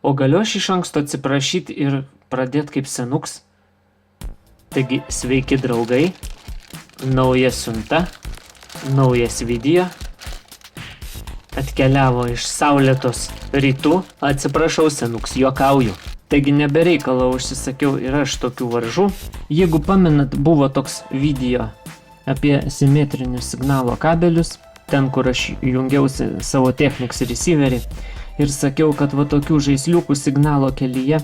O galiu aš iš anksto atsiprašyti ir pradėti kaip senuks? Taigi, sveiki draugai, nauja siunta, naujas video, atkeliavo iš saulėtos rytų, atsiprašau senuks, juokauju. Taigi nebereikalo užsisakiau ir aš tokių varžų. Jeigu pamenat, buvo toks video apie simetrinius signalo kabelius, ten kur aš jungiausi savo Technics receiverį ir sakiau, kad va tokių žaisliukų signalo kelyje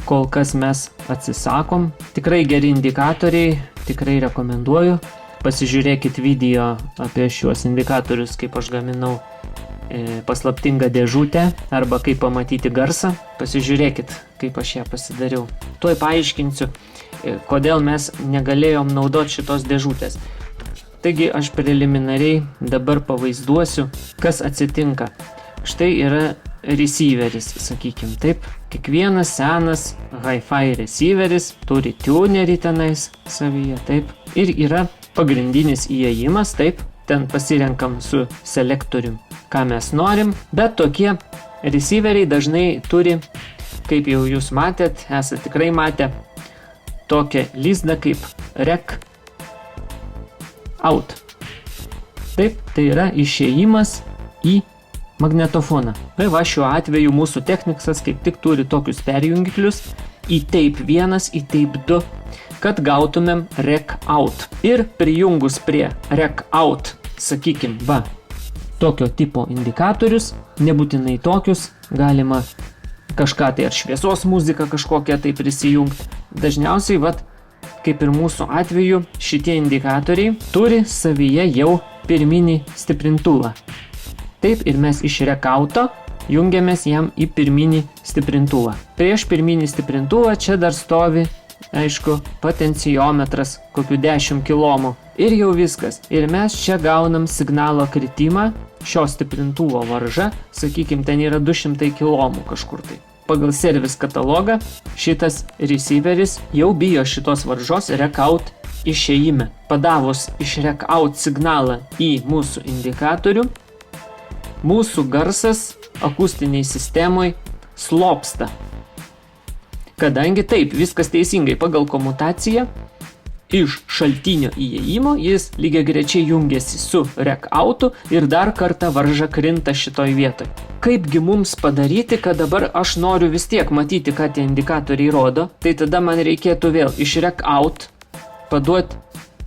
kol kas mes atsisakom. Tikrai geri indikatoriai, tikrai rekomenduoju. Pasižiūrėkit video apie šiuos indikatorius, kaip aš gaminau paslaptingą dėžutę arba kaip pamatyti garsą. Pasižiūrėkit, kaip aš ją pasidariau. Tuoj paaiškinsiu, kodėl mes negalėjom naudoti šitos dėžutės. Taigi aš preliminariai dabar pavaizduosiu, kas atsitinka. Štai yra receiveris, sakykim taip. Kiekvienas senas hi-fi receiveris turi tunerį tenais savyje, taip. Ir yra pagrindinis įėjimas, taip. Ten pasirenkam su selektorium, ką mes norim. Bet tokie receiveriai dažnai turi, kaip jau jūs matėt, esate tikrai matę, tokią lizdą kaip rec out. Taip, tai yra išėjimas į magnetofoną. Tai va šiuo atveju mūsų Technicsas kaip tik turi tokius perjungiklius į tape 1, į tape 2, kad gautumėm rec out. Ir prijungus prie rec out, sakykim, va, tokio tipo indikatorius, nebūtinai tokius, galima kažką tai ar šviesos muziką kažkokią tai prisijungti. Dažniausiai, va, kaip ir mūsų atveju, šitie indikatoriai turi savyje jau pirminį stiprintuvą. Taip, ir mes iš rec out'o jungiamės jam į pirminį stiprintuvą. Prieš pirminį stiprintuvą čia dar stovi, aišku, potenciometras kokių 10 kilomų. Ir jau viskas. Ir mes čia gaunam signalo kritimą, šio stiprintuvo varža, sakykim, ten yra 200 kilomų kažkur tai. Pagal service katalogą šitas receiveris jau bijo šitos varžos rec out išėjime. Padavus iš rec out signalą į mūsų indikatorių, mūsų garsas akustiniai sistemoj slopsta. Kadangi taip, viskas teisingai pagal komutaciją, iš šaltinio įėjimo jis lygiagrečiai jungiasi su rec out'u ir dar kartą varža krinta šitoj vietoj. Kaipgi mums padaryti, kad dabar aš noriu vis tiek matyti, ką tie indikatoriai rodo, tai tada man reikėtų vėl iš rec out paduoti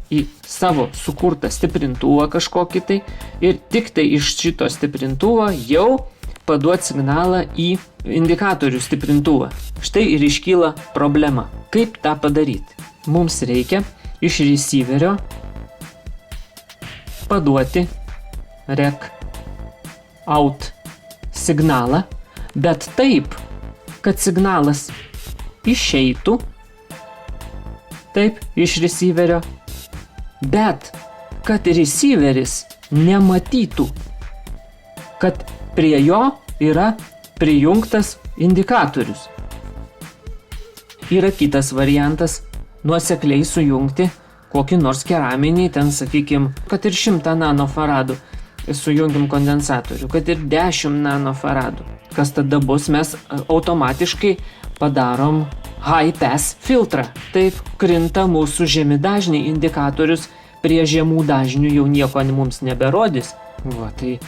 į savo sukurtą stiprintuvą kažkokį tai ir tik tai iš šito stiprintuvo jau paduoti signalą į indikatorių stiprintuvą. Štai ir iškyla problema. Kaip tą padaryti? Mums reikia iš receiverio paduoti rec out signalą, bet taip, kad signalas išeitų, taip, iš receiverio, bet kad receiveris nematytų, kad prie jo yra prijungtas indikatorius. Yra kitas variantas nuosekliai sujungti kokį nors keraminį, ten sakykim, kad ir 100 nanofaradų sujungim kondensatorių, kad ir 10 nanofaradų. Kas tada bus, mes automatiškai padarom high pass filtrą. Taip krinta mūsų žemi dažniai, indikatorius prie žemų dažnių jau nieko mums neberodys. Va, tai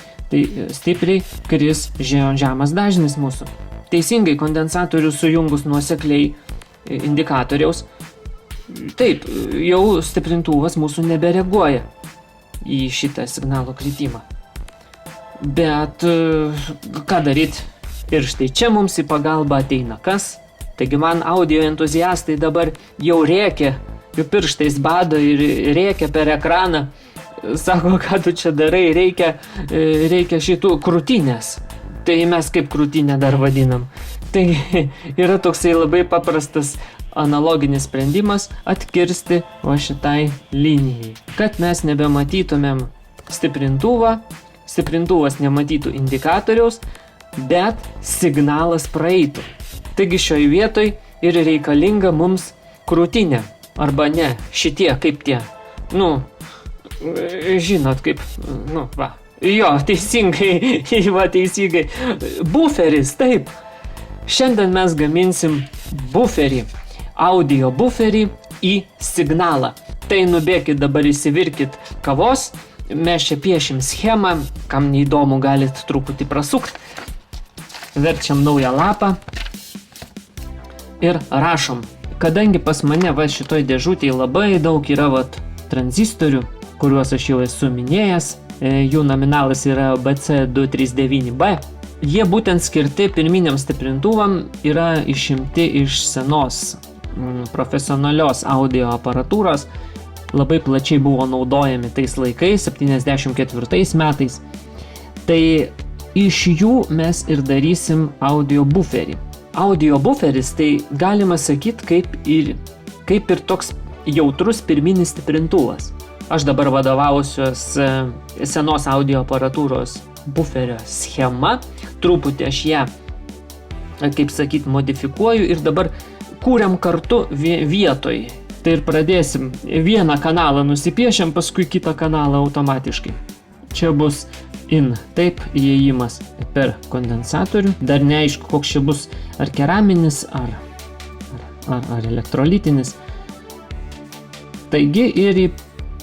stipriai kris žemas dažnis mūsų. Teisingai kondensatorių sujungus nuosekliai indikatoriaus, taip, jau stiprintuvas mūsų nebereaguoja į šitą signalo kritimą. Bet ką daryti? Ir štai čia mums į pagalbą ateina kas? Taigi man audio entuziastai dabar jau rėkia, jų pirštais bado ir rėkia per ekraną. Sako, ką tu čia darai, reikia šitų krūtinės. Tai mes kaip krūtinę dar vadinam. Tai yra toksai labai paprastas analoginis sprendimas atkirsti va šitai linijai. Kad mes nebematytumėm stiprintuvą, stiprintuvas nematytų indikatoriaus, bet signalas praeitų. Taigi šioj vietoj ir reikalinga mums krūtinė. Arba ne, šitie kaip tie. Žinot kaip, va. Jo, teisingai, va teisingai. Buferis, taip. Šiandien mes gaminsim buferį, audio buferį į signalą. Tai nubėkit dabar įsivirkit kavos, mes čia piešim schemą, kam neįdomu galit truputį prasukt. Verčiam naują lapą ir rašom. Kadangi pas mane šitoj dėžutėje labai daug yra tranzistorių, kuriuos aš jau esu minėjęs, jų nominalas yra BC239B, jie būtent skirti pirminiam stiprintuvam, yra išimti iš senos profesionalios audio aparatūros, labai plačiai buvo naudojami tais laikais, 74 metais. Tai iš jų mes ir darysim audio buferį. Audio buferis tai galima sakyti kaip ir toks jautrus pirminis stiprintuvas. Aš dabar vadovausiuos senos audio aparatūros buferio schema, truputį aš ją, kaip sakyt, modifikuoju ir dabar kūriam kartu vietoj. Tai ir pradėsim. Vieną kanalą nusipiešiam, paskui kitą kanalą automatiškai. Čia bus in, taip, įėjimas per kondensatorių. Dar neaišku, koks čia bus, ar keraminis, ar elektrolitinis. Taigi ir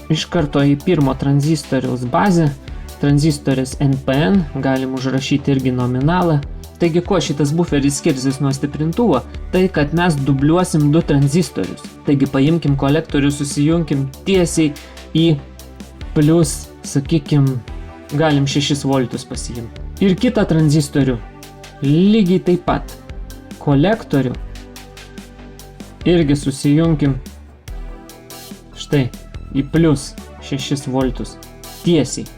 iš karto į pirmo tranzistoriaus bazę, tranzistoris NPN, galim užrašyti irgi nominalą. Taigi, kuo šitas buferis skirsis nuo stiprintuvo? Tai, kad mes dubliuosim du tranzistorius. Taigi, paimkim kolektorių, susijunkim tiesiai į plius, sakykim, galim 6 voltus pasiimti. Ir kitą tranzistorių lygiai taip pat. Kolektorių irgi susijunkim štai į plius 6 voltus tiesiai.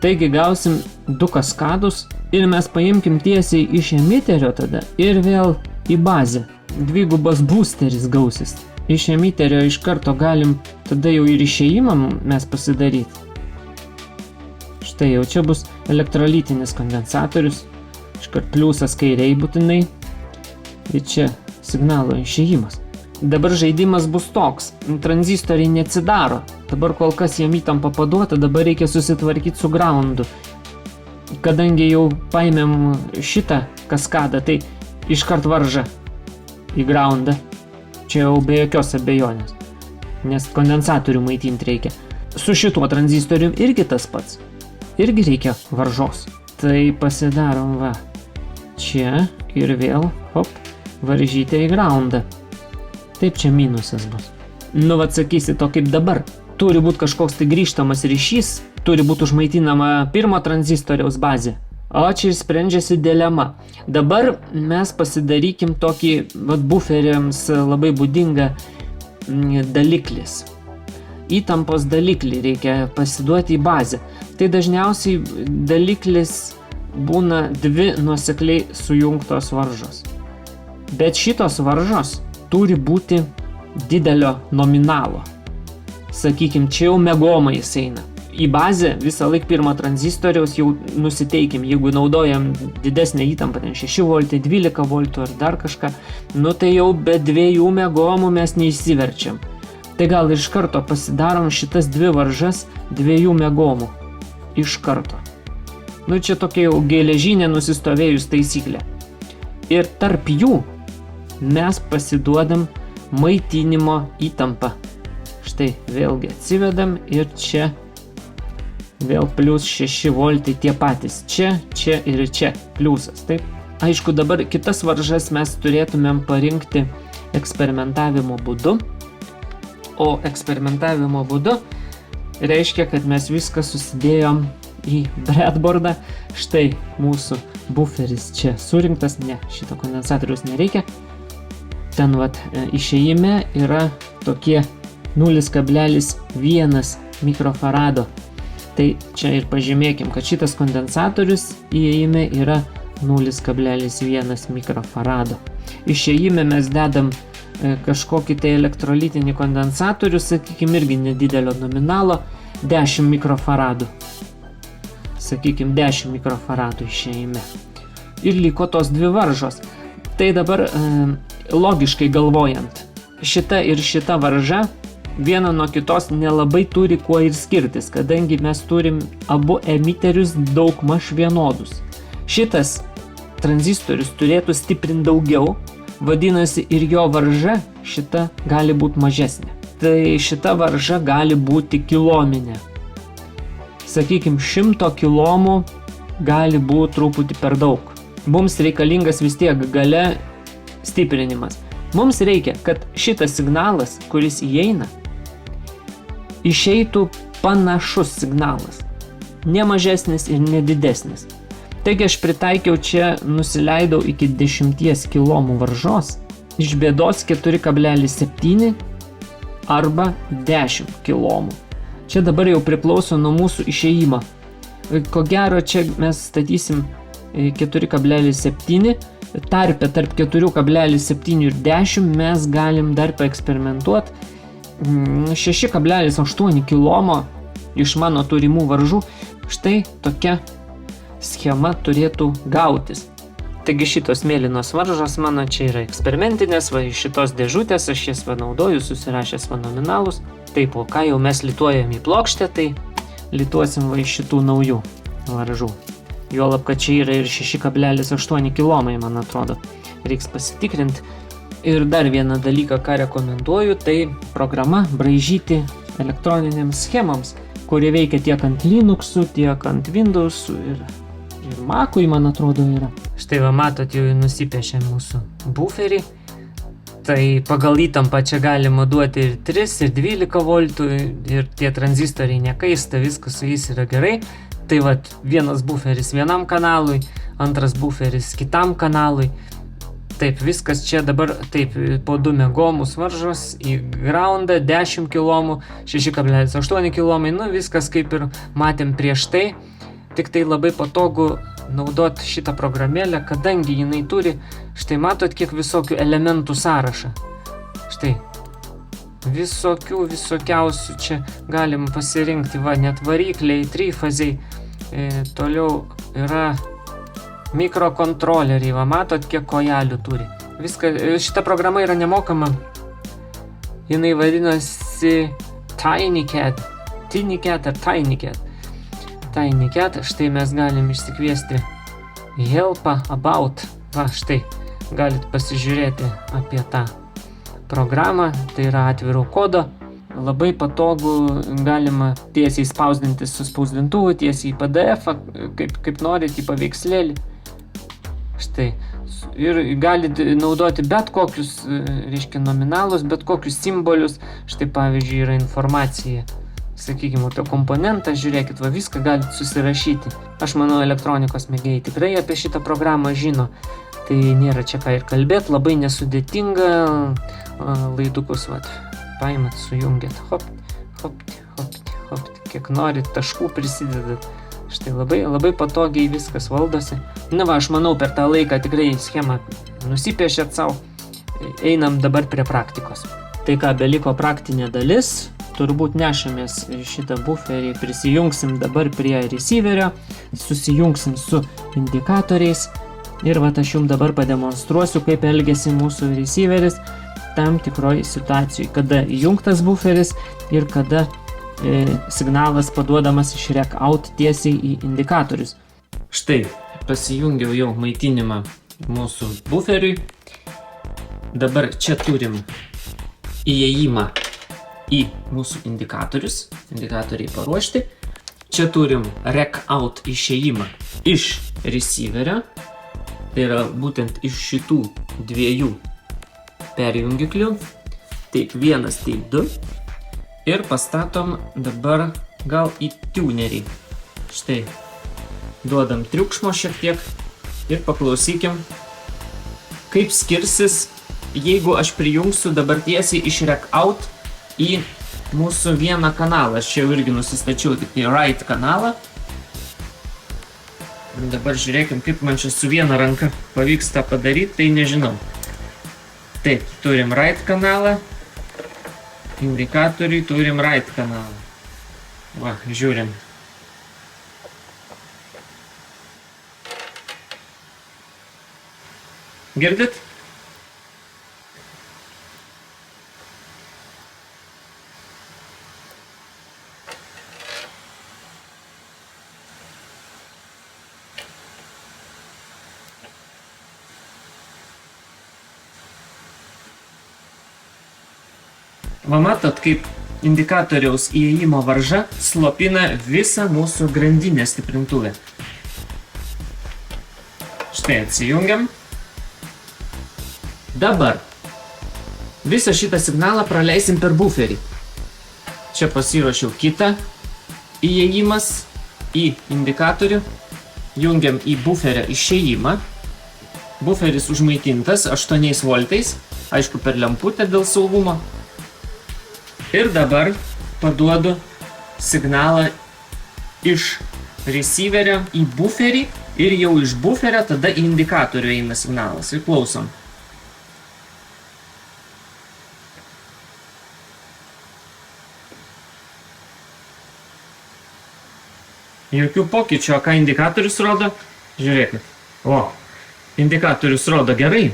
Taigi gausim 2 kaskadus ir mes paimkim tiesiai iš emiterio tada ir vėl į bazę. Dvigubas boosteris gausis. Iš emiterio iš karto galim tada jau ir išėjimą mes pasidaryti. Štai jau čia bus elektrolitinis kondensatorius. Iškart pliusas kairiai būtinai. Ir čia signalo išėjimas. Dabar žaidimas bus toks. Tranzistoriai neatsidaro. Dabar kol kas jam įtampa paduota, dabar reikia susitvarkyti su groundu. Kadangi jau paėmėm šitą kaskadą, tai iškart varža į groundą. Čia jau be jokios abejonės. Nes kondensatorių maitinti reikia. Su šituo tranzistorium irgi tas pats. Irgi reikia varžos. Tai pasidarom va. Čia ir vėl, hop, varžyti į groundą. Taip čia minusas bus. Nu, atsakysi to kaip dabar. Turi būti kažkoks tai grįžtamas ryšys, turi būti užmaitinama pirmo tranzistoriaus bazė. O čia ir sprendžiasi dilema. Dabar mes pasidarykim tokį buferiams labai būdingą daliklis. Įtampos daliklį reikia pasiduoti į bazę. Tai dažniausiai daliklis būna 2 nuosekliai sujungtos varžos. Bet šitos varžos turi būti didelio nominalo. Sakykim, čia jau megoma jis eina. Į bazę visą laik pirmą tranzistoriaus jau nusiteikim, jeigu naudojam didesnę įtampą, 6 voltai, 12 voltų ar dar kažką, nu tai jau be 2 megomų mes neįsiverčiam. Tai gal iš karto pasidarom šitas 2 varžas 2 megomų. Iš karto. Nu čia tokia jau geležinė nusistovėjus taisyklė. Ir tarp jų mes pasiduodam maitinimo įtampą. Štai vėlgi atsivedam ir čia vėl plius 6 voltai tie patys. Čia ir čia pliusas, taip? Aišku, dabar kitas varžas mes turėtumėm parinkti eksperimentavimo būdu. O eksperimentavimo būdu reiškia, kad mes viską susidėjom į breadboardą. Štai mūsų buferis čia surinktas. Ne, šito kondensatoriaus nereikia. Ten išėjime yra tokie 0,1 mikrofarado. Tai čia ir pažymėkim, kad šitas kondensatorius įėjime yra 0,1 mikrofarado. Išėjime mes dedam kažkokį tai elektrolitinį kondensatorių, sakykim, irgi nedidelio nominalo, 10 mikrofaradų. Sakykim, 10 mikrofaradų išėjime. Ir liko tos 2 varžos. Tai dabar logiškai galvojant, šita ir šita varža viena nuo kitos nelabai turi kuo ir skirtis, kadangi mes turim abu emiterius daugmaž vienodus. Šitas tranzistorius turėtų stiprinti daugiau, vadinasi ir jo varža šita gali būti mažesnė. Tai šita varža gali būti kilominė. Sakykime, 100 kilomų gali būti truputį per daug. Mums reikalingas vis tiek gale stiprinimas. Mums reikia, kad šitas signalas, kuris įeina, išeitų panašus signalas. Ne mažesnis ir ne didesnis. Taigi aš pritaikiau čia, nusileidau iki 10 kilomų varžos, iš bėdos 4,7 arba 10 kilomų. Čia dabar jau priklauso nuo mūsų išėjimo. Ko gero, čia mes statysim 4,7, tarpe tarp 4,7 ir 10 mes galim dar paeksperimentuoti 6,8 kilomo iš mano turimų varžų. Štai tokia schema turėtų gautis. Taigi šitos mėlynos varžos mano čia yra eksperimentinės, va iš šitos dėžutės aš jas naudoju, susirašęs va nominalus. Taip, o ką jau mes lituojam į plokštę, tai lituosim va iš šitų naujų varžų. Juolab, kad čia yra ir 6,8 kilomai, man atrodo. Reiks pasitikrinti. Ir dar vieną dalyką, ką rekomenduoju, tai programa braižyti elektroninėms schemams, kurie veikia tiek ant Linuxų, tiek ant Windowsų ir Mac'ui, man atrodo, yra. Štai va, matot, jau nusipiešė mūsų buferį. Tai pagal įtampą čia galima duoti ir 3, ir 12 voltų, ir tie tranzistoriai nekaista, viskas su jais yra gerai. Tai va, vienas buferis vienam kanalui, antras buferis kitam kanalui. Taip, viskas čia dabar, taip, po 2 megomus varžos į groundą, 10 kilomų, 6,8 kilomai, nu viskas kaip ir matėm prieš tai. Tik tai labai patogu naudot šitą programėlę, kadangi jinai turi, štai matot, kiek visokių elementų sąrašą. Štai, visokiausių čia galim pasirinkti, va, net varikliai, trifaziai, toliau yra mikrokontroleriai, va, matot, kiek kojelių turi. Šita programa yra nemokama, jinai vadinasi TinyCAD ar TinyCAD. TinyCAD, štai mes galim išsikviesti help about, va, štai, galit pasižiūrėti apie tą programą, tai yra atviro kodo, labai patogu, galima tiesiai spausdinti su spausdintuvu, tiesiai į PDF, kaip norit, į paveikslėlį, štai, ir galit naudoti bet kokius, reiškia, nominalus, bet kokius simbolius, štai pavyzdžiui yra informacija, sakykime, apie komponentą, žiūrėkit, va, viską galit susirašyti. Aš manau, elektronikos mėgėjai tikrai apie šitą programą žino, tai nėra čia ką ir kalbėti, labai nesudėtinga, laidukus, va, paimat, sujungiat, hopt, kiek norit, taškų prisidedat, štai labai patogiai viskas valdosi. Na va, aš manau, per tą laiką tikrai schemą nusipiešėt savo, einam dabar prie praktikos. Tai ką, beliko praktinė dalis, turbūt nešamės šitą buferį, prisijungsim dabar prie receiverio, susijungsim su indikatoriais ir va, aš jums dabar pademonstruosiu, kaip elgiasi mūsų receiveris tam tikroj situacijai, kada įjungtas buferis ir kada signalas paduodamas iš rec out tiesiai į indikatorius. Štai, pasijungiau jau maitinimą mūsų buferiui. Dabar čia turim įėjimą į mūsų indikatorius, indikatoriai paruošti. Čia turim rec out išėjimą iš receiverio, tai yra būtent iš šitų dviejų perjungiklių, taip 1, taip 2, ir pastatom dabar gal į tunerį. Štai, duodam triukšmo šiek tiek ir paklausykim, kaip skirsis, jeigu aš prijungsiu dabar tiesiai iš rec out į mūsų vieną kanalą. Aš čia irgi nusistačiau tik į right kanalą. Dabar žiūrėkim, kaip man čia su viena ranka pavyks tą padaryti, tai nežinau. Taip, turim right kanalą, indikatoriui turim right kanalą. Va, žiūrim. Girdit? Va matot, kaip indikatoriaus įėjimo varža slopina visą mūsų grandinę stiprintuvę. Štai atsijungiam. Dabar visą šitą signalą praleisim per buferį. Čia pasiruošiau kitą įėjimas į indikatorių. Jungiam į buferio išėjimą. Buferis užmaitintas 8 voltais, aišku per lemputę dėl saugumo. Ir dabar paduodu signalą iš receiverio į buferį ir jau iš buferio tada į indikatorių eina signalas. Ir klausom. Jokių pokyčių, ką indikatorius rodo? Žiūrėkit. O, indikatorius rodo gerai,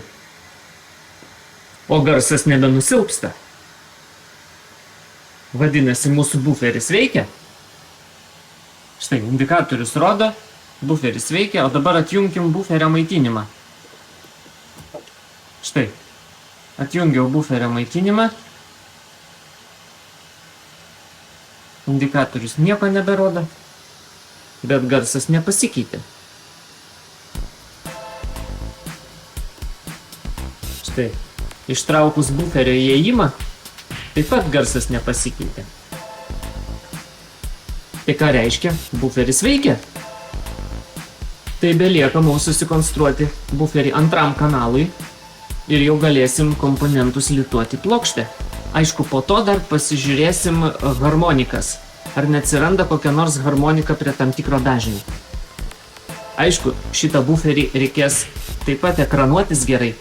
o garsas nebenusilpsta. Vadinasi, mūsų buferis veikia. Štai, indikatorius rodo, buferis veikia, o dabar atjunkim buferio maitinimą. Štai, atjungiau buferio maitinimą. Indikatorius nieko neberodo, bet garsas nepasikeitė. Štai, ištraukus buferio įėjimą, taip pat garsas nepasikeitė. Tai ką reiškia? Buferis veikia. Tai belieka mums susikonstruoti buferį antram kanalui ir jau galėsim komponentus lituoti plokštę. Aišku, po to dar pasižiūrėsim harmonikas. Ar neatsiranda kokia nors harmonika prie tam tikro dažnio. Aišku, šitą buferį reikės taip pat ekranuotis gerai,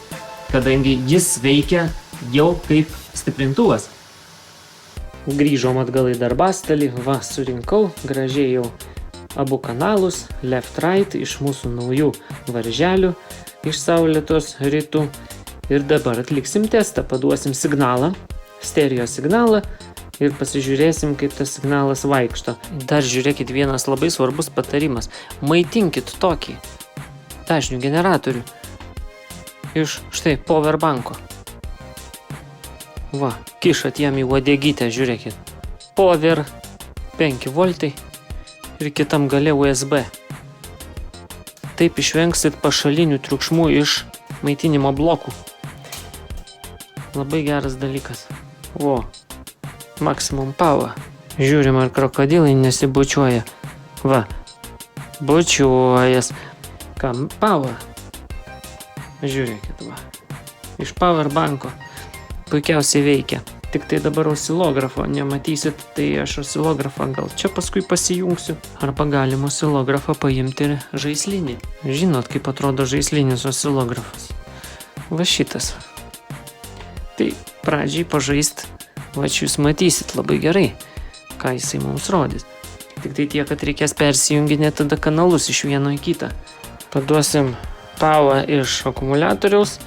kadangi jis veikia jau kaip stiprintuvas. Grįžom atgal į darbastalį, va, surinkau gražiai jau abu kanalus, left-right, iš mūsų naujų varželių, iš saulėtos rytų. Ir dabar atliksim testą, paduosim signalą, stereo signalą ir pasižiūrėsim, kaip tas signalas vaikšto. Dar žiūrėkit, vienas labai svarbus patarimas. Maitinkit tokį dažnių generatorių iš štai powerbanko. Va, kišat jam į uodegytę, žiūrėkit. Power 5 voltai ir kitam gale USB. Taip išvengsit pašalinių triukšmų iš maitinimo blokų. Labai geras dalykas. O, maximum power. Žiūrim, ar krokodilai nesibučiuoja. Va, bučiuojas. Kam? Power. Žiūrėkit, va. Iš powerbanko. Puikiausiai veikia. Tik tai dabar osilografo nematysit, tai aš osilografą gal čia paskui pasijungsiu. Arba galim osilografą paimti ir žaislinį. Žinot, kaip atrodo žaislinis osilografas. Va šitas. Tai pradžiai pažaist, va čia jūs matysit labai gerai, ką jisai mums rodys. Tik tai tiek, kad reikės persijunginėti tada kanalus iš vieno į kitą. Paduosim power iš akumuliatoriaus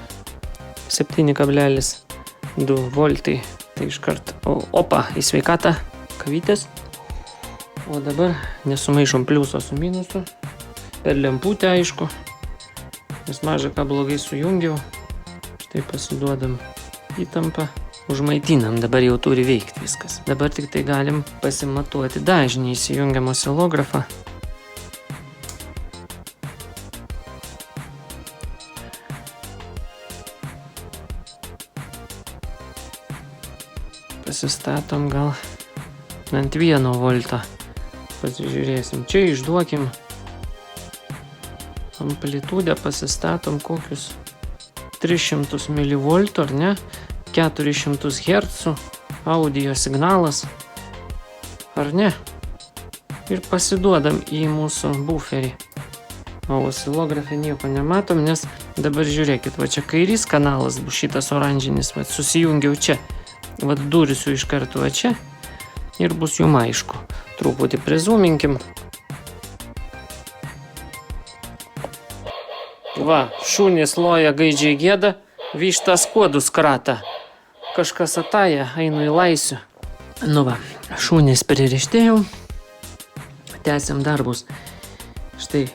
7,2 voltai. Tai iškart, opa, į sveikatą kavytės. O dabar nesumaišom pliuso su minusu. Per lemputę, aišku. Nes mažą ką blogai sujungiau. Štai pasiduodam įtampą. Užmaitinam, dabar jau turi veikti viskas. Dabar tik tai galim pasimatuoti dažnį, įsijungiam osilografą. Pasistatom gal ant 1 voltą. Pasižiūrėsim. Čia išduokim amplitudę, pasistatom kokius 300 mV, ar ne? 400 Hz audio signalas, ar ne? Ir pasiduodam į mūsų buferį. O osilografė nieko nematom, nes dabar žiūrėkit, va čia kairys kanalas bus šitas oranžinis, va susijungiau čia. Va dursiu iš karto va čia ir bus jum aišku. Truputį prizuminkim. Va, šunys loja, gaidžiai gėda, vištas kuodus krata. Kažkas ataja, einu į laisvių. Nu va, šunys pririštėjau. Tęsiam darbus. Štai,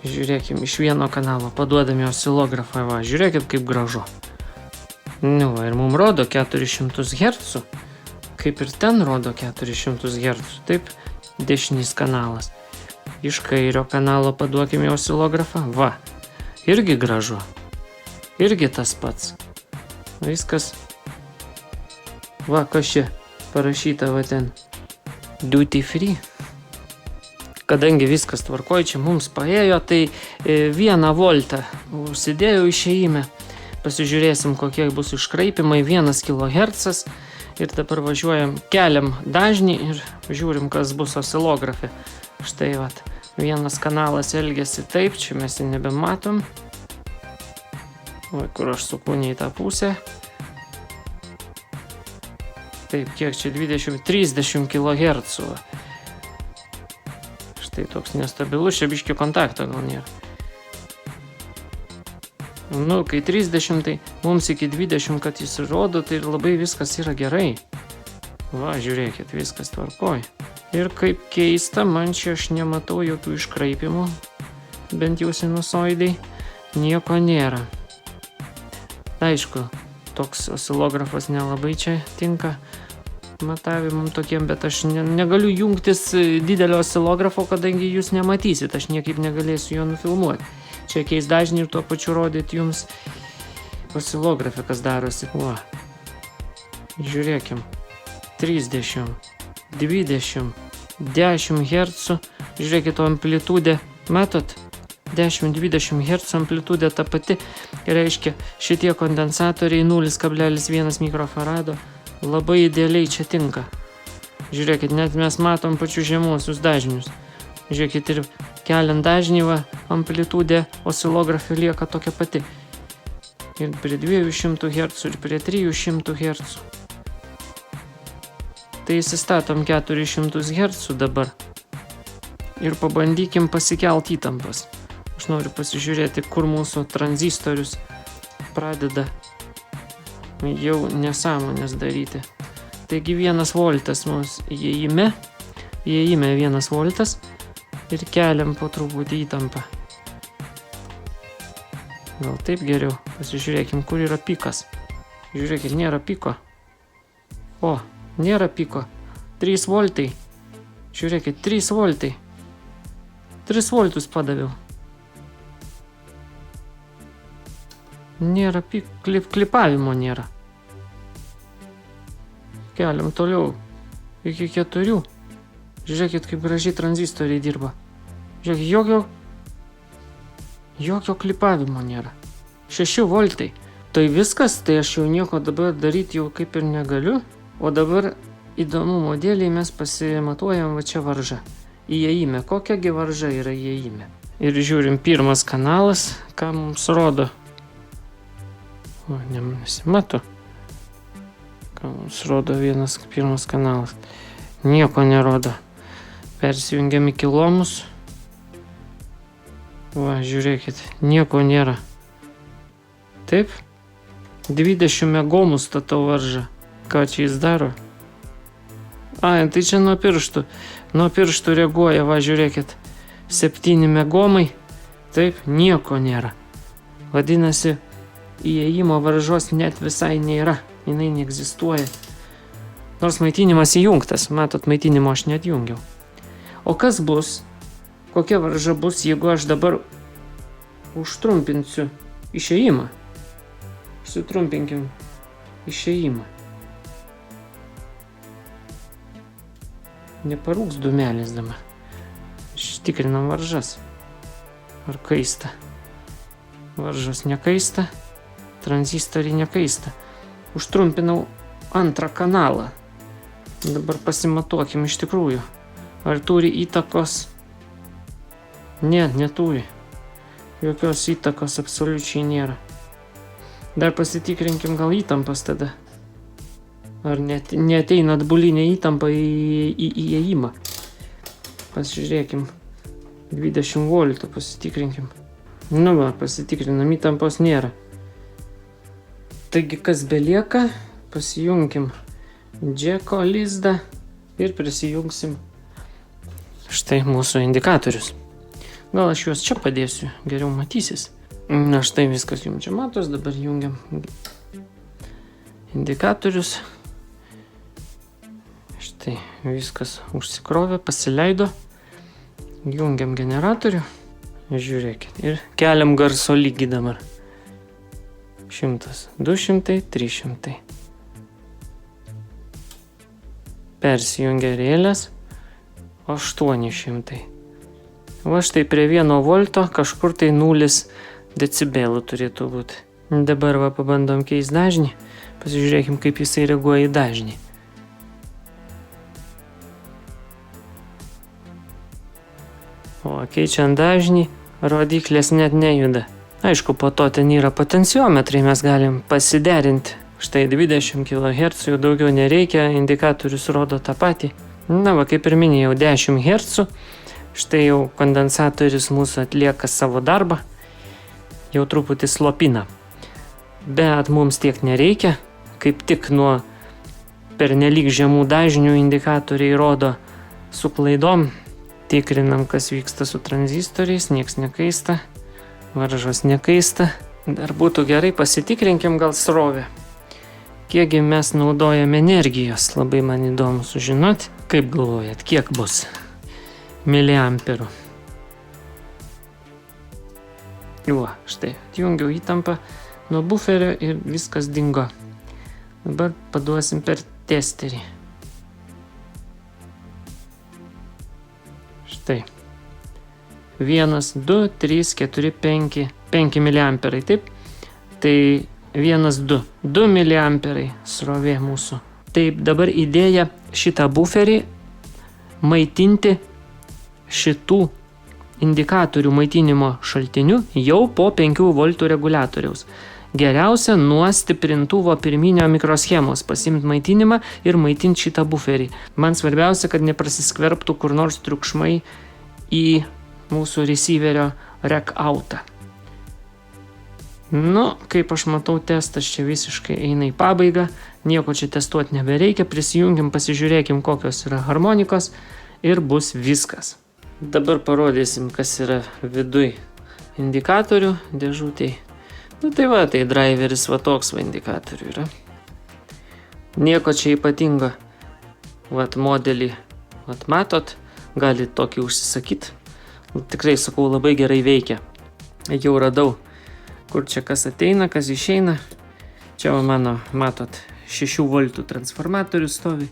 žiūrėkim, iš vieno kanalo paduodami osilografą. Va, žiūrėkit, kaip gražu. Nu va, ir mums rodo 400 Hz. kaip ir ten rodo 400 Hz, taip, dešinys kanalas. Iš kairio kanalo paduokime oscilografą, va, irgi gražu, irgi tas pats. Viskas, va, kas čia parašyta, va ten, duty free. Kadangi viskas tvarkoj, čia mums paėjo, tai 1 voltą užsidėjau išėjime. Pasižiūrėsim, kokie bus iškraipimai, 1 kHz. Ir dabar važiuojam, keliam dažnį ir žiūrim, kas bus oscilografe. Štai, vat, vienas kanalas elgiasi taip, čia mes jį nebematom. O, kur aš sukūnė į tą pusę. Taip, kiek čia 30 kHz. Štai toks nestabilus, čia biškį kontakto gal nėra. Nu, kai 30, tai mums iki 20, kad jis rodo, tai labai viskas yra gerai. Va, žiūrėkit, viskas tvarkoj. Ir kaip keista, man čia aš nematau jokių iškraipimų, bent jau sinusoidai, nieko nėra. Aišku, toks oscilografas nelabai čia tinka matavimam tokiem, bet aš negaliu jungtis didelio oscilografo, kadangi jūs nematysit, aš niekaip negalėsiu jo nufilmuoti. Čia keis dažnį ir tuo pačiu rodyti jums oscilografę, kas darosi. Va. Žiūrėkim. 30, 20, 10 Hz. Žiūrėkit, amplitudė. Matot? 10-20 Hz amplitudė ta pati. Reiškia, šitie kondensatoriai 0,1 mikrofarado labai idealiai čia tinka. Žiūrėkit, net mes matom pačius žemuosius dažnius. Žiūrėkit, ir keliant dažnį, va, amplitudė oscilografė lieka tokia pati. Ir prie 200 Hz, ir prie 300 Hz. Tai įsistatom 400 Hz dabar. Ir pabandykim pasikelt įtampas. Aš noriu pasižiūrėti, kur mūsų tranzistorius pradeda jau nesąmonės daryti. Taigi 1 voltas mums įėjime 1 voltas. Ir keliam po truputį įtampą. Gal taip geriau. Pasižiūrėkim, kur yra pikas. Žiūrėkit, nėra piko. O, nėra piko. 3 voltai. Žiūrėkit, 3 voltai. 3 voltus padaviau. Nėra klipavimo nėra. Keliam toliau. Iki 4. Žiūrėkit, kaip gražiai tranzistoriai dirba. Žiūrėkit, jokio klipavimo nėra. 6 voltai. Tai viskas, tai aš jau nieko dabar daryti jau kaip ir negaliu. O dabar įdomumo dėliai mes pasimatuojam va čia varžą. Įėjime. Kokiagi varža yra įėjime? Ir žiūrim, 1 kanalas, ką mums rodo. O, nesimato. Ką mums rodo 1 kanalas. Nieko nerodo. Persijungiam į kilomus. Va, žiūrėkit, nieko nėra. Taip? 20 megomų statau varžą. Ką čia jis daro? Ai, tai čia nuo pirštų. Nuo pirštų reaguoja, va, žiūrėkit. 7 megomai. Taip, nieko nėra. Vadinasi, įėjimo varžos net visai nėra. Jinai neegzistuoja. Nors maitinimas įjungtas. Matot, maitinimo aš net jungiau. O kas bus? Kokia varža bus, jeigu aš dabar užtrumpinsiu išėjimą? Sutrumpinkime išėjimą. Neparūks dūmelis dabar. Ištikrinam varžas. Ar kaista? Varžos nekaista. Tranzistoriai nekaista. Užtrumpinau 2 kanalą. Dabar pasimatuokim iš tikrųjų. Ar turi įtakos? Ne, neturi. Jokios įtakos absoliučiai nėra. Dar pasitikrinkim gal įtampas tada. Ar neateina atbulinė įtampa į įėjimą. Pasižiūrėkim. 20 voltų pasitikrinkim. Nu va, pasitikrinam, įtampos nėra. Taigi kas belieka, pasijungim džeko lizdą ir prisijungsim štai mūsų indikatorius. Gal aš juos čia padėsiu, geriau matysis. Na štai viskas jums čia matos, dabar jungiam indikatorius. Štai viskas užsikrovė, pasileido. Jungiam generatorių. Žiūrėkit. Ir keliam garso lygį dabar. 100, 200, 300. Persijungia rėlės. 800. Va štai prie 1 volto kažkur tai 0 decibelų turėtų būti. Dabar va pabandom keisti dažnį. Pasižiūrėkim, kaip jisai reaguoja į dažnį. O keičiant dažnį, rodiklės net nejuda. Aišku, po to ten yra potenciometrai, mes galim pasiderinti. Štai 20 kHz, jau daugiau nereikia, indikatorius rodo tą patį. Na va, kaip ir minėjau, 10 Hz. Štai jau kondensatorius mūsų atlieka savo darbą. Jau truputį slopina. Bet mums tiek nereikia. Kaip tik nuo pernelyg žemų dažnių indikatoriai rodo su klaidom. Tikrinam, kas vyksta su tranzistoriais, nieks nekaista, varžos nekaista. Dar būtų gerai pasitikrinkim gal srovę. Kiekgi mes naudojame energijos, labai man įdomu sužinoti. Kaip galvojat, kiek bus miliamperų? Va, štai, atjungiau įtampą nuo buferio ir viskas dingo. Dabar paduosim per testerį. Štai. 1, 2, 3, 4, 5. 5 miliamperai, taip? Tai 1, 2. 2 miliamperai srovė mūsų. Taip, dabar idėja šitą buferį maitinti šitų indikatorių maitinimo šaltiniu jau po 5 voltų reguliatoriaus. Geriausia nuo stiprintuvo pirminio mikroschemos pasimti maitinimą ir maitinti šitą buferį. Man svarbiausia, kad neprasiskverbtų kur nors triukšmai į mūsų receiverio rec-outą. Nu, kaip aš matau, testas čia visiškai eina į pabaigą. Nieko čia testuoti nebereikia. Prisijunkim, pasižiūrėkim, kokios yra harmonikos ir bus viskas. Dabar parodysim, kas yra viduj indikatorių dėžutėj. Nu tai va, tai driveris va toks va indikatorių yra. Nieko čia ypatingo. Vat modelį, vat matot, galit tokį užsisakyti. Tikrai, sakau, labai gerai veikia. Jau radau, kur čia kas ateina, kas išeina. Čia va mano, matot, 6 voltų transformatorius stovi.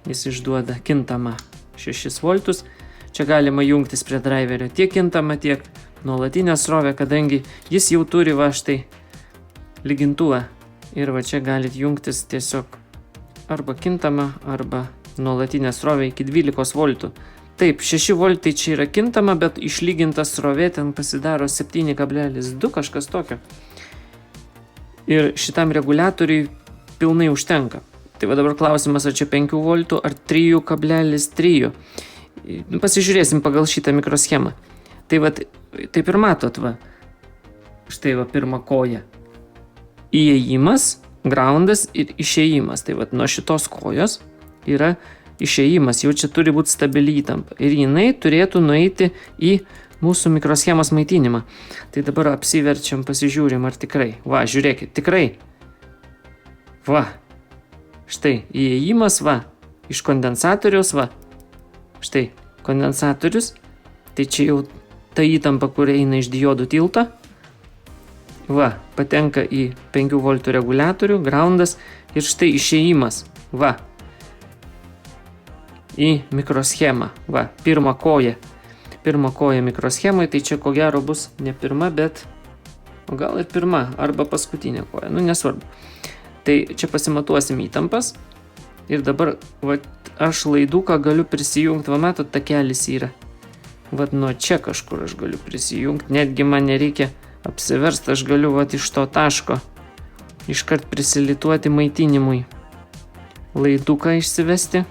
Jis išduoda kintamą 6 voltus. Čia galima jungtis prie driverio tiek kintamą, tiek nuolatinę srovę, kadangi jis jau turi va štai lygintuvą. Ir va čia galit jungtis tiesiog arba kintamą, arba nuolatinę srovę iki 12 voltų. Taip, 6 voltai čia yra kintama, bet išlyginta srovė ten pasidaro 7,2 kažkas tokio. Ir šitam reguliatoriui pilnai užtenka. Tai va dabar klausimas, ar čia 5 voltų, ar 3,3. Pasižiūrėsim pagal šitą mikroschemą. Tai va, taip ir matot, va. Štai va, pirma koja. Įėjimas, groundas ir išėjimas. Tai va, nuo šitos kojos yra išėjimas. Jau čia turi būti stabili įtampa. Ir jinai turėtų nueiti į mūsų mikroschemos maitinimą. Tai dabar apsiverčiam, pasižiūrim, ar tikrai. Va, žiūrėkit, tikrai. Va. Štai, įėjimas, va. Iš kondensatoriaus, va. Štai, kondensatorius. Tai čia jau ta įtampa, kur eina iš diodų tilto. Va, patenka į 5 voltų reguliatorių, groundas ir štai išėjimas. Va. Į mikroschemą. Va, pirma koja. Pirma koja mikroschemai, tai čia ko gero bus ne pirma, bet o gal ir pirma, arba paskutinė koja. Nu, nesvarbu. Tai čia pasimatuosim įtampas. Ir dabar, va, aš laiduką galiu prisijungti. Va, matot, takelis yra. Va, nuo čia kažkur aš galiu prisijungti. Netgi man nereikia apsiversti, aš galiu va, iš to taško iškart prisilituoti maitinimui. Laiduką išsivesti.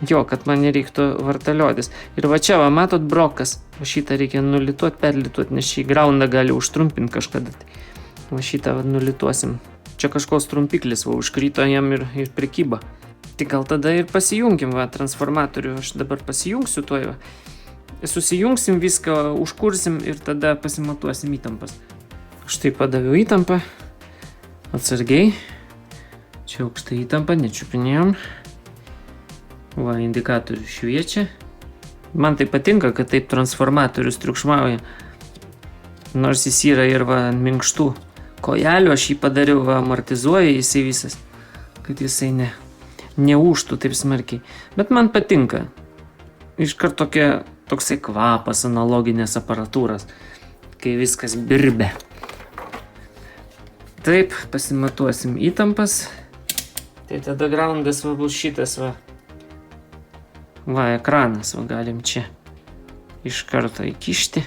Jo, kad man nereiktų vartaliotis. Ir va čia, va, matot, brokas. Va šitą reikia nulituoti, perlituoti, nes šį groundą gali užtrumpinti kažkada. Va šitą va, nulituosim. Čia kažkoks trumpiklis, va, užkrito jam ir prikyba. Tai gal tada ir pasijungim, va, transformatorių. Aš dabar pasijungsiu tuoj, va. Susijungsim viską, užkursim ir tada pasimatuosim įtampas. Štai padaviau įtampą. Atsargiai. Čia aukšta įtampa, nečiupinėjom. Va, indikatorius šviečia. Man tai patinka, kad taip transformatorius triukšmauja. Nors jis yra ir va ant minkštų kojelių, aš jį padariau, va, amortizuoja jisai visas, kad jisai neūžtų taip smarkiai. Bet man patinka. Iškart toksai kvapas analoginės aparatūros, kai viskas birbė. Taip, pasimatuosim įtampas. Tai tada groundas va bus šitas va. Va, ekranas, va, galim čia iš karto įkišti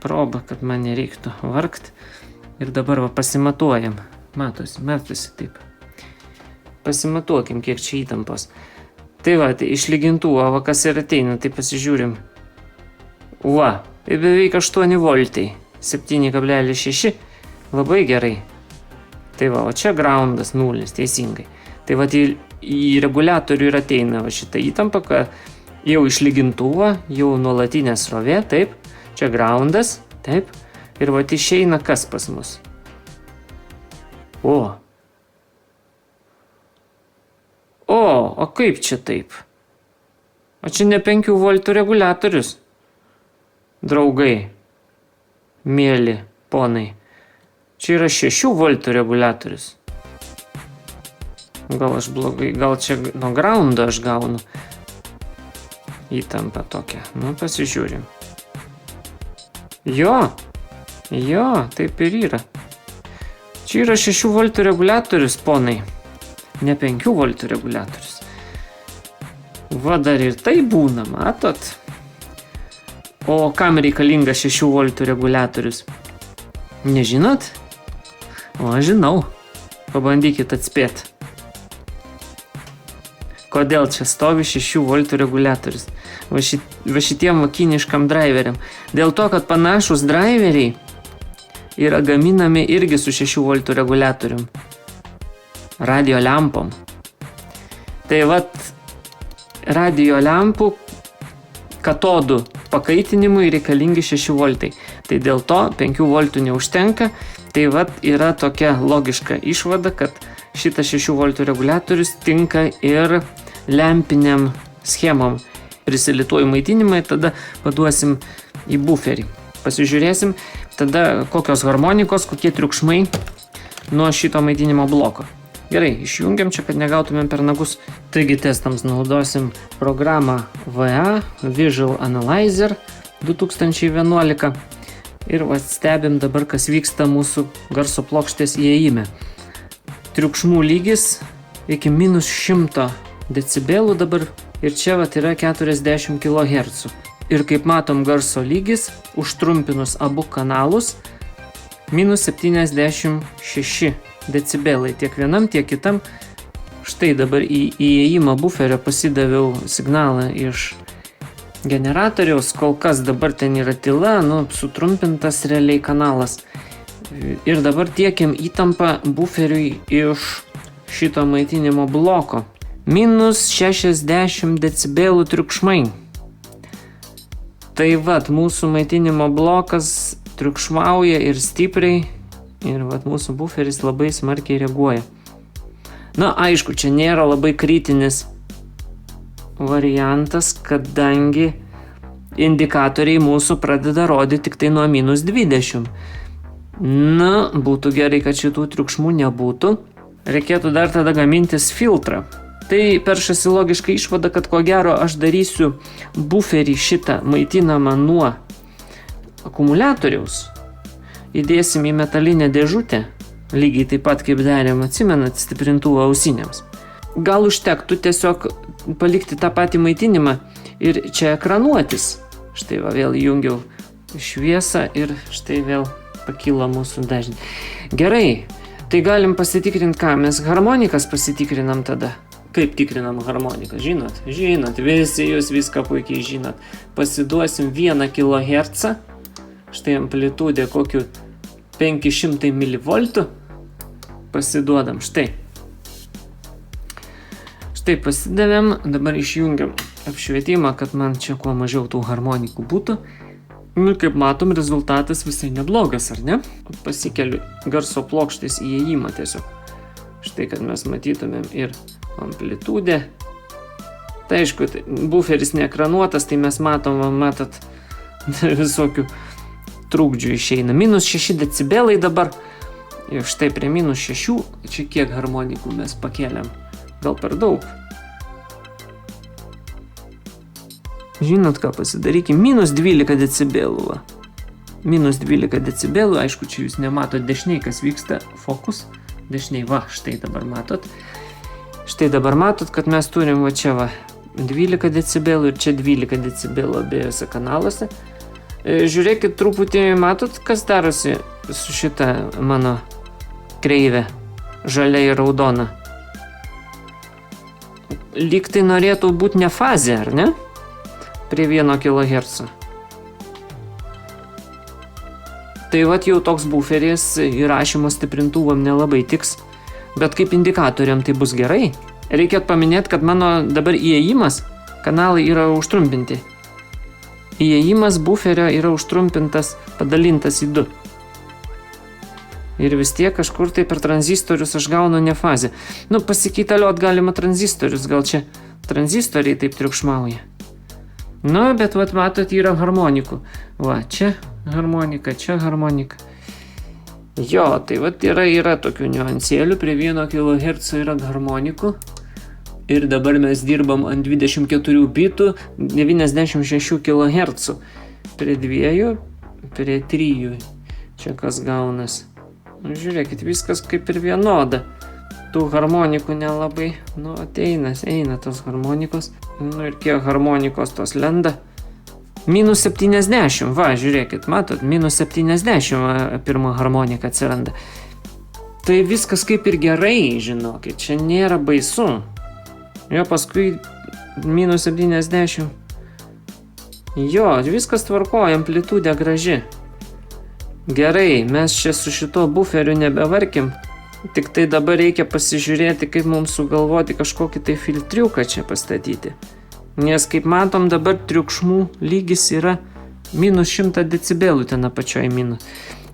probą, kad man nereiktų vargt. Ir dabar va pasimatuojam. Matosi taip. Pasimatuokim, kiek čia įtampos. Tai va, tai iš lygintuvo, va, kas ir ateina, tai pasižiūrim. Va, tai beveik 8 voltai, 7,6, labai gerai. Tai va, o čia groundas 0, teisingai. Tai va, į reguliatorių ir ateina va šitą įtampą, kad jau iš lygintuvo, jau nuolatinė srovė, taip, čia groundas, taip, ir va išeina kas pas mus. O kaip čia taip? O čia ne 5 voltų reguliatorius, draugai, mėly ponai. Čia yra 6 voltų reguliatorius. Gal aš blogai, gal čia nuo groundo aš gaunu įtampą tokią. Nu, pasižiūrim. Jo, taip ir yra. Čia yra 6 voltų reguliatorius, ponai. Ne 5 voltų reguliatorius. Va, dar ir tai būna, matot? O kam reikalinga 6 voltų reguliatorius? Nežinot? O, aš žinau. Pabandykit atspėti. Kodėl čia stovi 6 voltų reguliatorius? Va šitiem kiniškam driveriam. Dėl to, kad panašus driveriai yra gaminami irgi su 6 voltų reguliatorium. Radio lempom. Tai vat radio lempų katodų pakaitinimui reikalingi 6 voltai. Tai dėl to 5 voltų neužtenka. Tai vat yra tokia logiška išvada, kad šitas 6 voltų reguliatorius tinka ir lempiniam schemom. Prisilituoju maitinimai, tada paduosim į buferį. Pasižiūrėsim, tada kokios harmonikos, kokie triukšmai nuo šito maitinimo bloko. Gerai, išjungiam čia, kad negautumėm per nagus. Taigi testams naudosim programą VA, Visual Analyzer 2011. Ir stebim dabar, kas vyksta mūsų garso plokštės įėjime. Triukšmų lygis iki -100 decibelų dabar ir čia yra 40 kHz. Ir kaip matom, garso lygis užtrumpinus abu kanalus -76 decibelai tiek vienam, tiek kitam. Štai dabar į įėjimą buferio pasidaviau signalą iš generatoriaus, kol kas dabar ten yra tyla, sutrumpintas realiai kanalas. Ir dabar tiekiam įtampą buferiui iš šito maitinimo bloko. -60 decibelų triukšmai. Tai mūsų maitinimo blokas triukšmauja ir stipriai ir mūsų buferis labai smarkiai reaguoja. Na, aišku, čia nėra labai kritinis variantas, kadangi indikatoriai mūsų pradeda rodyti tik tai nuo -20. Na, būtų gerai, kad šitų triukšmų nebūtų. Reikėtų dar tada gamintis filtrą. Tai peršasi logiška išvada, kad ko gero aš darysiu buferį šitą maitinamą nuo akumuliatoriaus. Įdėsim į metalinę dėžutę, lygiai taip pat kaip darėm, atsimenat, stiprintuvą ausiniams. Gal užtektų tiesiog palikti tą patį maitinimą ir čia ekranuotis. Štai vėl įjungiau šviesą ir štai vėl pakilo mūsų dažnį. Gerai, tai galim pasitikrinti ką? Mes harmonikas pasitikrinam tada. Kaip tikrinam harmoniką? Žinot, visi jūs viską puikiai žinot. Pasiduosim 1 kHz, štai amplitudė kokiu 500 mV. Pasiduodam, štai pasidavėm, dabar išjungiam apšvietimą, kad man čia kuo mažiau tų harmonikų būtų. Nu, kaip matom, rezultatas visai neblogas, ar ne? Pasikeliu garso plokštės įėjimą tiesiog. Štai, kad mes matytumėm ir amplitudę, Tai aišku, buferis neekranuotas, tai mes matot, visokių trūkdžių išeina. -6 decibelai dabar. Ir štai prie -6, čia kiek harmonikų mes pakeliam. Gal per daug. Žinot ką, pasidarykim, -12 decibelų. Va. -12 decibelų, aišku, čia jūs nematot dešiniai, kas vyksta, fokus. Dešiniai, va, štai dabar matot. Štai dabar matot, kad mes turim va čia va 12 decibelų ir čia 12 decibelų abiejose kanaluose. Žiūrėkit truputį, matot, kas darosi su šita mano kreivė, žalia ir raudona. Lyg tai norėtų būti ne fazė, ar ne? Prie 1 kHz. Tai vat jau toks buferis įrašymo stiprintuvam nelabai tiks, bet kaip indikatoriam tai bus gerai. Reikėtų paminėti, kad mano dabar įėjimas, kanalai yra užtrumpinti. Įėjimas buferio yra užtrumpintas, padalintas į 2. Ir vis tiek kažkur tai per tranzistorius aš gaunu ne fazę. Pasikeitaliot galima tranzistorius, gal čia tranzistoriai taip triukšmauja. Bet vat matot, yra harmonikų. Va, čia harmonika, čia harmonika. Jo, tai vat yra tokių niuansėlių, prie 1 kHz yra harmonikų. Ir dabar mes dirbam ant 24 bitų, 96 kHz. Prie 2, prie 3. Čia kas gaunas. Žiūrėkit, viskas kaip ir vienoda. Tų harmonikų nelabai, eina tos harmonikos. Ir kiek harmonikos tos lenda. -70, va, žiūrėkit, matot, -70 pirma harmonika atsiranda. Tai viskas kaip ir gerai, žinokit, čia nėra baisu. Jo, paskui -70. Jo, viskas tvarkoja, amplitudė graži. Gerai, mes čia su šito buferiu nebevarkim. Tik tai dabar reikia pasižiūrėti, kaip mums sugalvoti kažkokį tai filtriuką čia pastatyti. Nes kaip matom, dabar triukšmų lygis yra -100 decibelų ten apačioj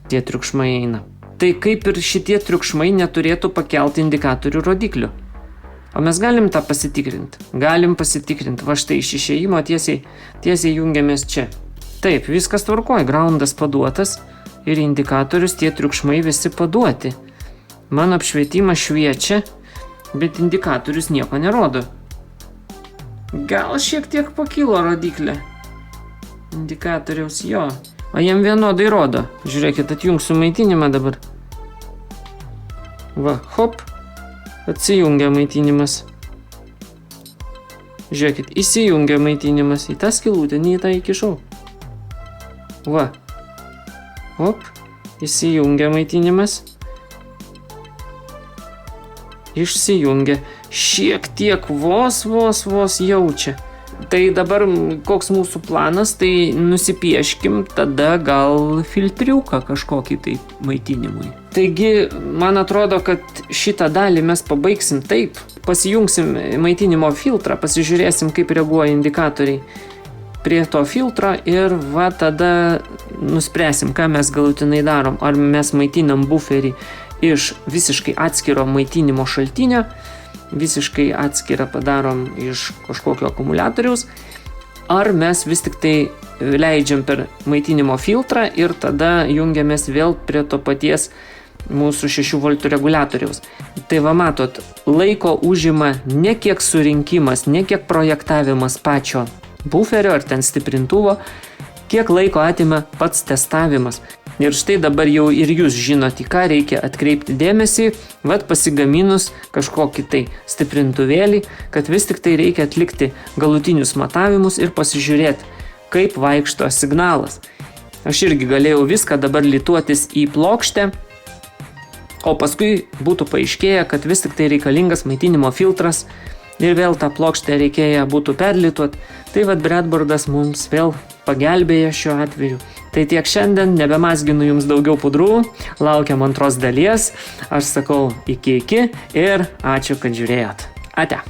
tie triukšmai eina. Tai kaip ir šitie triukšmai neturėtų pakelti indikatorių rodiklių. O mes galim tą pasitikrinti. Galim pasitikrinti. Va štai iš išėjimo tiesiai jungiamės čia. Taip, viskas tvarkoj, groundas paduotas ir indikatorius tie triukšmai visi paduoti. Mano apšvietimas šviečia, bet indikatorius nieko nerodo. Gal šiek tiek pakilo rodiklė. Indikatoriaus jo. O jam vienodai rodo. Žiūrėkit, atjungsiu maitinimą dabar. Va, hop. Atsijungia maitinimas. Žiūrėkit, įsijungia maitinimas. Į tą skylutę, ne į tą įkišau. Va. Hop. Įsijungia maitinimas. Išsijungia. Šiek tiek vos jaučia. Tai dabar koks mūsų planas, tai nusipieškim tada gal filtriuką kažkokį tai maitinimui. Taigi, man atrodo, kad šitą dalį mes pabaigsim taip. Pasijungsim maitinimo filtrą, pasižiūrėsim, kaip reaguoja indikatoriai prie to filtro ir va tada nuspręsim, ką mes galutinai darom. Ar mes maitinam buferį iš visiškai atskiro maitinimo šaltinio, visiškai atskirą padarom iš kažkokio akumuliatoriaus, ar mes vis tik tai leidžiam per maitinimo filtrą ir tada jungiamės vėl prie to paties mūsų 6 V reguliatoriaus. Tai va matot, laiko užima ne kiek surinkimas, ne kiek projektavimas pačio buferio ar ten stiprintuvo, kiek laiko atima pats testavimas. Ir štai dabar jau ir jūs žinote, ką reikia atkreipti dėmesį, vat pasigaminus kažkokį tai stiprintuvėlį, kad vis tik tai reikia atlikti galutinius matavimus ir pasižiūrėti, kaip vaikšto signalas. Aš irgi galėjau viską dabar lituotis į plokštę, o paskui būtų paaiškėję, kad vis tik tai reikalingas maitinimo filtras ir vėl tą plokštę reikėjo būtų perlituot. Tai vat breadboardas mums vėl pagelbėja šiuo atveju. Tai tiek šiandien, nebemazginu jums daugiau pudrų, laukiam antros dalies. Aš sakau iki ir ačiū, kad žiūrėjot. Ate.